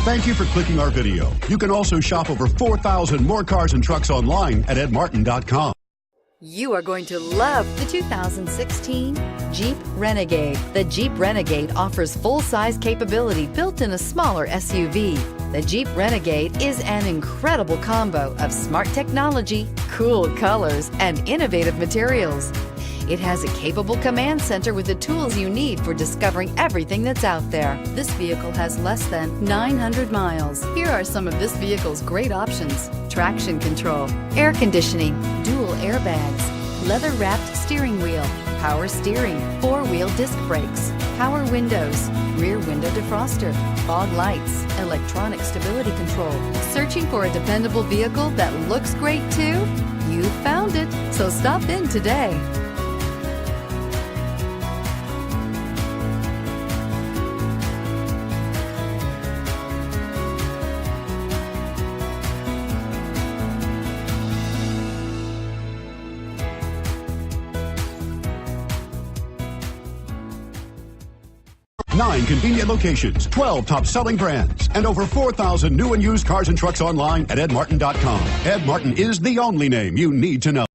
Thank you for clicking our video. You can also shop over 4,000 more cars and trucks online at edmartin.com. You are going to love the 2016 Jeep Renegade. The Jeep Renegade offers full-size capability built in a smaller SUV. The Jeep Renegade is an incredible combo of smart technology, cool colors, and innovative materials. It has a capable command center with the tools you need for discovering everything that's out there. This vehicle has less than 900 miles. Here are some of this vehicle's great options: traction control, air conditioning, dual airbags, leather-wrapped steering wheel, power steering, four-wheel disc brakes, power windows, rear window defroster, fog lights, electronic stability control. Searching for a dependable vehicle that looks great too? You found it, so stop in today. Nine convenient locations, 12 top-selling brands, and over 4,000 new and used cars and trucks online at edmartin.com. Ed Martin is the only name you need to know.